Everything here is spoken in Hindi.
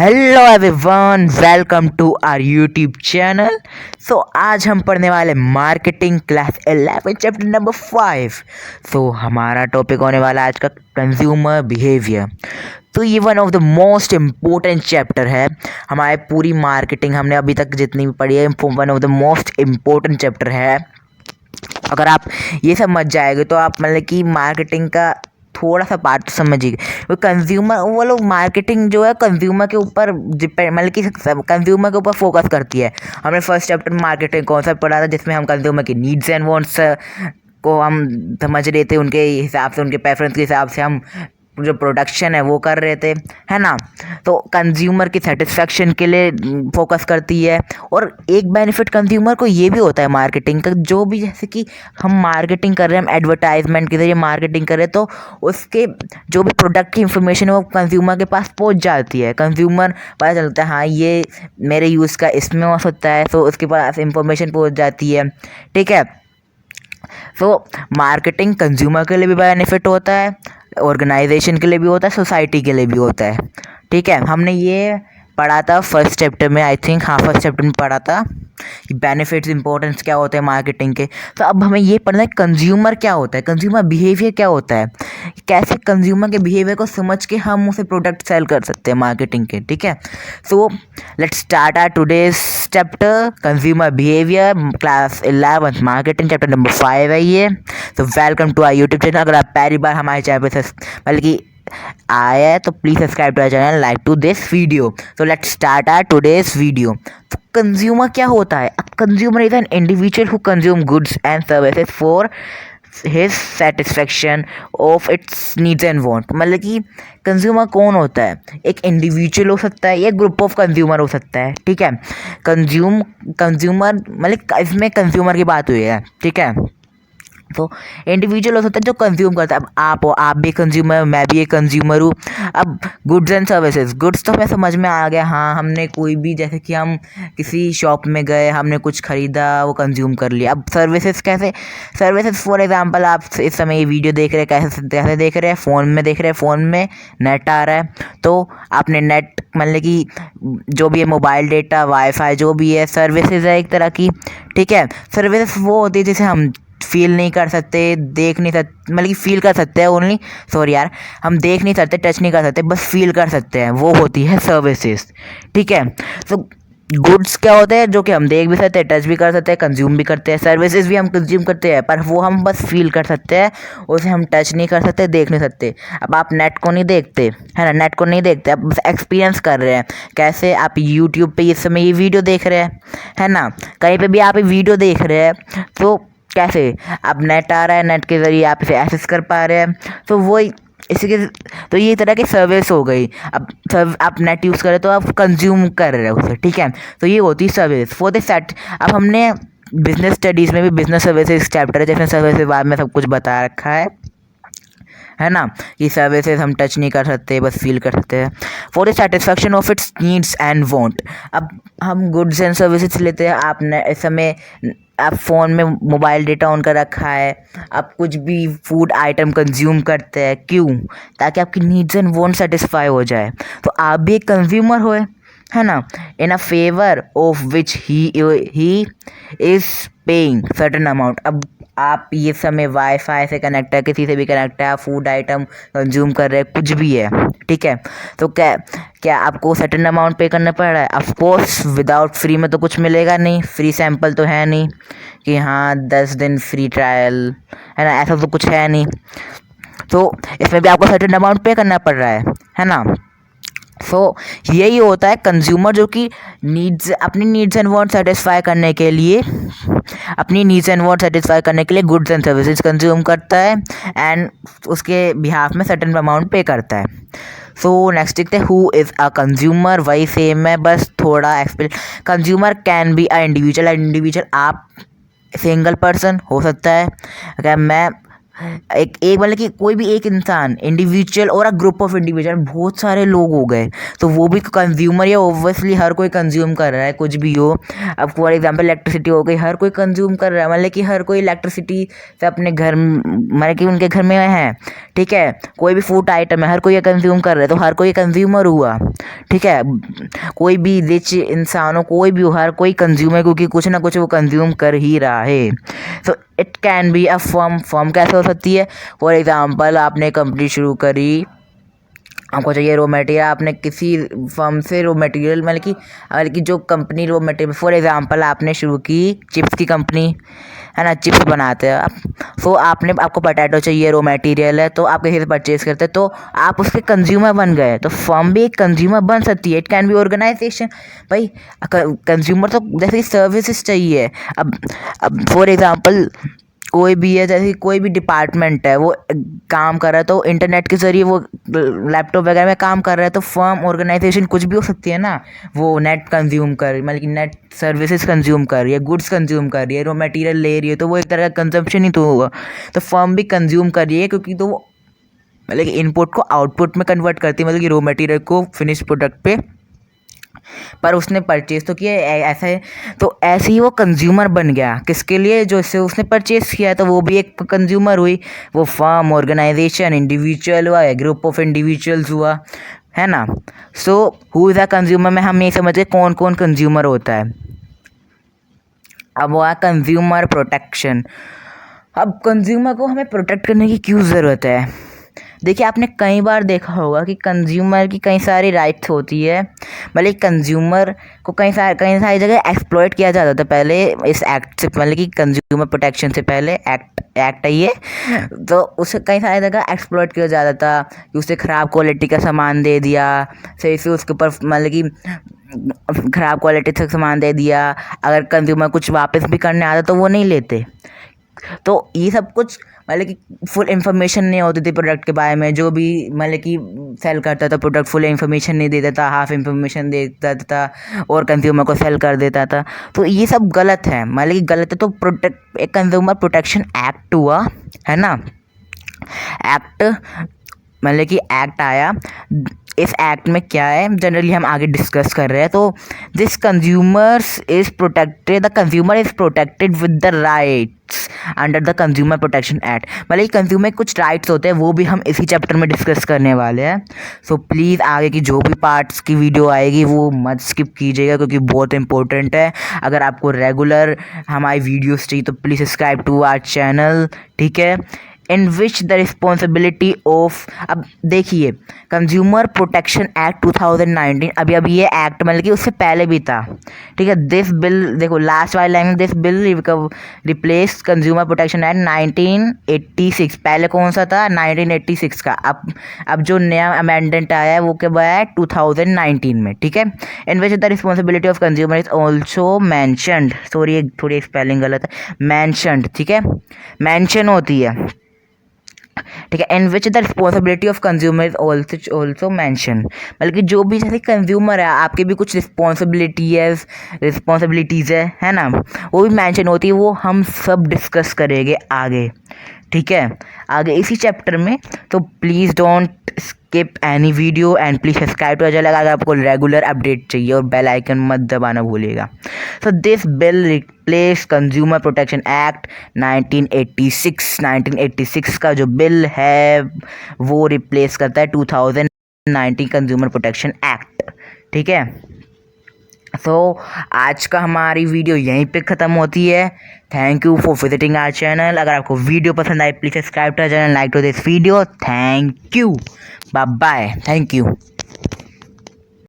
Hello everyone, welcome to our YouTube channel. आज हम पढ़ने वाले मार्केटिंग क्लास 11 चैप्टर नंबर 5। हमारा टॉपिक होने वाला आज का कंज्यूमर बिहेवियर। ये one of the most important chapter है। हमारे पूरी मार्केटिंग हमने अभी तक जितनी भी पढ़ी है, one of the most important chapter है। अगर आप ये समझ जाएंगे तो आप मतलब कि मार्केटिंग का थोड़ा सा पार्ट तो समझिए। वो कंज्यूमर, वो लोग मार्केटिंग जो है कंज्यूमर के ऊपर डिपेंड, मतलब कि कंज्यूमर के ऊपर फोकस करती है। हमने फर्स्ट चैप्टर में मार्केटिंग कॉन्सेप्ट पढ़ा था, जिसमें हम कंज्यूमर की नीड्स एंड वांट्स को हम समझ रहे थे। उनके हिसाब से, उनके प्रेफरेंस के हिसाब से हम जो प्रोडक्शन है वो कर रहे थे, है ना। तो कंज्यूमर की सेटिस्फेक्शन के लिए फोकस करती है। और एक बेनिफिट कंज्यूमर को ये भी होता है मार्केटिंग का, जो भी जैसे कि हम मार्केटिंग कर रहे हैं, हम एडवर्टाइजमेंट के जरिए मार्केटिंग कर रहे हैं, तो उसके जो भी प्रोडक्ट की इंफॉर्मेशन है वो कंज्यूमर के पास पहुंच जाती है। कंज्यूमर पता चलता है हाँ ये मेरे यूज़ का इसमें हो सकता है, तो उसके पास इंफॉर्मेशन पहुंच जाती है। ठीक है। मार्केटिंग कंज्यूमर के लिए भी बेनिफिट होता है, ऑर्गेनाइजेशन के लिए भी होता है, सोसाइटी के लिए भी होता है। ठीक है। हमने ये पढ़ा था फर्स्ट चैप्टर में, आई थिंक, हाँ फर्स्ट चैप्टर में पढ़ा था कि बेनिफिट्स इंपॉर्टेंस क्या होते हैं मार्केटिंग के। तो अब हमें ये पढ़ना है कंज्यूमर क्या होता है, कंज्यूमर बिहेवियर क्या होता है, कैसे कंज्यूमर के बिहेवियर को समझ के हम उसे प्रोडक्ट सेल कर सकते हैं मार्केटिंग के। ठीक है। Let's start our today's chapter consumer behaviour, class 11 marketing, chapter number 5 है ये। Welcome to our YouTube channel. अगर आप पहली बार हमारे चैनल पर मतलब कि आया है तो please subscribe to our channel, like to this video. Let's start our today's video. Consumer क्या होता है? Consumer is an individual who consume goods and services for his satisfaction of its needs and want. मतलब कि कंज्यूमर कौन होता है? एक इंडिविजुअल हो सकता है, एक ग्रुप ऑफ कंज्यूमर हो सकता है। ठीक है। कंज्यूमर मतलब इसमें कंज्यूमर की बात हुई है। ठीक है। तो इंडिविजुअल हो सकता है जो कंज्यूम करता है। अब आप भी कंज्यूमर, मैं भी एक कंज्यूमर हूँ। अब गुड्स एंड सर्विसेज, गुड्स तो हमें समझ में आ गया, हाँ हमने कोई भी, जैसे कि हम किसी शॉप में गए, हमने कुछ खरीदा, वो कंज्यूम कर लिया। अब सर्विसेज कैसे? सर्विसेज फॉर एग्जांपल, आप इस समय ये वीडियो देख रहे हैं, कैसे देख रहे हैं? फ़ोन में देख रहे हैं, फ़ोन में नेट आ रहा है, तो आपने नेट मतलब कि जो भी है मोबाइल डेटा, वाईफाई, जो भी है सर्विसेज है एक तरह की। ठीक है। सर्विसेज वो होती है जिसे हम फील नहीं कर सकते, देख नहीं सकते, मतलब कि फील कर सकते हैं ओनली, सॉरी यार, हम देख नहीं सकते, टच नहीं कर सकते, बस फील कर सकते हैं, वो होती है सर्विसेज। ठीक है। गुड्स क्या होते हैं? जो कि हम देख भी सकते हैं, टच भी कर सकते हैं, कंज्यूम भी करते हैं। सर्विसेज भी हम कंज्यूम करते हैं, पर वो हम बस फील कर सकते हैं, उसे हम टच नहीं कर सकते, देख नहीं सकते। अब आप नेट को नहीं देखते, है ना, नेट को नहीं देखते, आप बस एक्सपीरियंस कर रहे हैं। कैसे? आप यूट्यूब पे इस समय ये वीडियो देख रहे हैं, है ना, कहीं पे भी आप ये वीडियो देख रहे हैं, तो कैसे? अब नेट आ रहा है, नेट के ज़रिए आप इसे एक्सेस कर पा रहे हैं, तो वही इसी के, तो ये तरह की सर्विस हो गई। अब आप नेट यूज़ करें तो आप कंज्यूम कर रहे हो उसे। ठीक है। तो ये होती है सर्विस फॉर द सेट। अब हमने बिजनेस स्टडीज़ में भी बिजनेस सर्विसेज चैप्टर है, जिसमें सर्विसेज बाद में सब कुछ बता रखा है ना, कि सर्विसेज हम टच नहीं कर सकते, बस फील कर सकते हैं। For the satisfaction of its needs and want. अब हम गुड्स एंड सर्विसेज लेते हैं। आपने इस समय आप फ़ोन में मोबाइल डेटा ऑन कर रखा है, आप कुछ भी फूड आइटम कंज्यूम करते हैं, क्यों? ताकि आपकी नीड्स एंड वांट सेटिस्फाई हो जाए। तो आप भी एक कंज्यूमर हो, है ना, in a favour of which he is paying certain amount. अब आप ये समय वाईफाई से कनेक्ट है, किसी से भी कनेक्ट है, आप फूड आइटम कंज्यूम कर रहे हैं, कुछ भी है। ठीक है। तो क्या आपको सर्टेन अमाउंट पे करना पड़ रहा है? ऑफ कोर्स, विदाउट फ्री में तो कुछ मिलेगा नहीं, फ्री सैंपल तो है नहीं कि हाँ 10 दिन फ्री ट्रायल, है ना, ऐसा तो कुछ है नहीं। तो इसमें भी आपको सर्टेन अमाउंट पे करना पड़ रहा है ना। यही होता है कंज्यूमर, जो कि अपनी नीड्स एंड वांट सेटिस्फाई करने के लिए, गुड्स एंड सर्विसेज कंज्यूम करता है, एंड उसके बिहाफ में सर्टेन अमाउंट पे करता है। नेक्स्ट देखते हैं, हु इज़ अ कंज्यूमर। वही सेम है, बस थोड़ा explain. Consumer can be a individual. आप सिंगल पर्सन हो सकता है। अगर मैं एक एक मतलब कि कोई भी एक इंसान, इंडिविजुअल और अ ग्रुप ऑफ इंडिविजुअल, बहुत सारे लोग हो गए तो वो भी कंज्यूमर, या ओब्वियसली हर कोई कंज्यूम कर रहा है कुछ भी हो। अब फॉर एग्जांपल इलेक्ट्रिसिटी हो गई, हर कोई कंज्यूम कर रहा है, मतलब कि हर कोई इलेक्ट्रिसिटी से अपने घर मतलब कि उनके घर में है, ठीक है। कोई भी फूड आइटम है, हर कोई ये कंज्यूम कर रहा है, तो हर कोई कंज्यूमर हुआ, ठीक है। कोई भी रिच इंसान हो, कोई भी हो, हर कोई कंज्यूमर, क्योंकि कुछ ना कुछ वो कंज्यूम कर ही रहा है। So it can be a firm कैसे हो सकती है? फॉर एग्जांपल आपने कंपनी शुरू करी, आपको चाहिए रॉ मटेरियल, आपने किसी फर्म से रॉ मटेरियल मतलब कि जो company raw material, for example आपने शुरू की चिप्स की कंपनी, है ना, चिप्स बनाते हैं आप। सो आपको पोटैटो चाहिए, रॉ मटेरियल है, तो आप किसी से परचेज करते हैं, तो आप उसके कंज्यूमर बन गए। तो फर्म भी एक कंज्यूमर बन सकती है, इट कैन बी ऑर्गेनाइजेशन। भाई कंज्यूमर तो जैसे सर्विसेज चाहिए। अब फॉर एग्जांपल कोई भी है, जैसे कोई भी डिपार्टमेंट है, वो काम कर रहा है तो इंटरनेट के ज़रिए वो लैपटॉप वगैरह में काम कर रहा है, तो फर्म ऑर्गेनाइजेशन कुछ भी हो सकती है ना। वो नेट कंज्यूम कर, मतलब कि नेट सर्विसेज कंज्यूम कर रही है, गुड्स कंज्यूम कर रही है, रॉ मटेरियल ले रही है, तो वो एक तरह का कंजम्पशन ही तो होगा। तो फर्म भी कंज्यूम कर रही है, क्योंकि तो वो मतलब कि इनपुट को आउटपुट में कन्वर्ट करती है, मतलब कि रॉ मटेरियल को फिनिश प्रोडक्ट पे, पर उसने परचेज तो किया ऐसा है। तो ऐसे ही वो कंज्यूमर बन गया, किसके लिए? जो इससे उसने परचेज किया, तो वो भी एक कंज्यूमर हुई। वो फर्म, ऑर्गेनाइजेशन, इंडिविजुअल हुआ, ग्रुप ऑफ इंडिविजुअल्स हुआ, है ना। So who is a consumer में हम ये समझे कौन कौन कंज्यूमर होता है। अब वो कंज्यूमर प्रोटेक्शन। अब कंज्यूमर को हमें प्रोटेक्ट करने की क्यों ज़रूरत है? देखिए, आपने कई बार देखा होगा कि कंज्यूमर की कई सारी राइट्स होती है, मतलब कंज्यूमर को कई सारी जगह एक्सप्लॉइट किया जाता था पहले इस एक्ट से, मतलब कि कंज्यूमर प्रोटेक्शन से पहले एक्ट है ये। तो उसे कई सारी जगह एक्सप्लॉइट किया जाता था कि उसे ख़राब क्वालिटी का सामान दे दिया, सही से उसके ऊपर मतलब कि ख़राब क्वालिटी का सामान दे दिया। अगर कंज्यूमर कुछ वापस भी करने आता तो वो नहीं लेते। तो ये सब कुछ मतलब कि फुल इन्फॉर्मेशन नहीं होती थी प्रोडक्ट के बारे में। जो भी मतलब कि सेल करता था प्रोडक्ट, फुल इन्फॉर्मेशन नहीं देता था, हाफ इन्फॉर्मेशन देता था और कंज्यूमर को सेल कर देता था। तो ये सब गलत है, मतलब कि गलत है। तो एक कंज्यूमर प्रोटेक्शन एक्ट हुआ, है ना। एक्ट मतलब कि एक्ट आया। इस एक्ट में क्या है जनरली हम आगे डिस्कस कर रहे हैं। तो this consumers is protected, the consumer is protected with the rights under the consumer protection act. मतलब कंज्यूमर कुछ राइट्स होते हैं, वो भी हम इसी चैप्टर में डिस्कस करने वाले हैं। सो प्लीज़ आगे की जो भी पार्ट्स की वीडियो आएगी वो मत स्किप कीजिएगा, क्योंकि बहुत इंपॉर्टेंट है। अगर आपको रेगुलर हमारी वीडियोस चाहिए तो please subscribe to our channel, ठीक है। In which the responsibility of, अब देखिए कंज्यूमर प्रोटेक्शन एक्ट 2019, अभी ये एक्ट मतलब कि उससे पहले भी था, ठीक है। दिस बिल, देखो लास्ट वाली लाइन में, this bill replace consumer protection act 1986। पहले कौन सा था? 1986 का। अब जो नया अमेंडमेंट आया है वो कब आया है? 2019 में, ठीक है। In which the responsibility of consumer is also mentioned, sorry थोड़ी स्पेलिंग गलत है, मैंशनड, ठीक है, मैंशन होती है, ठीक है। In which the responsibility of consumer is also mention, मतलब कि जो भी जैसे कंज्यूमर है आपकी भी कुछ रिस्पॉन्सिबिलिटीज़ है ना, वो भी मैंशन होती है। वो हम सब डिस्कस करेंगे आगे, ठीक है, आगे इसी चैप्टर में। तो please don't skip any video and please subscribe to अगर आपको रेगुलर अपडेट चाहिए, और बेल आइकन मत दबाना भूलिएगा। So this bill replace consumer protection act 1986 का जो बिल है वो रिप्लेस करता है 2019 कंज्यूमर प्रोटेक्शन एक्ट, ठीक है। तो आज का हमारी वीडियो यहीं पे ख़त्म होती है। Thank you for visiting our channel. अगर आपको वीडियो पसंद आए please subscribe to channel, like to this video. Thank you, bye bye, thank you.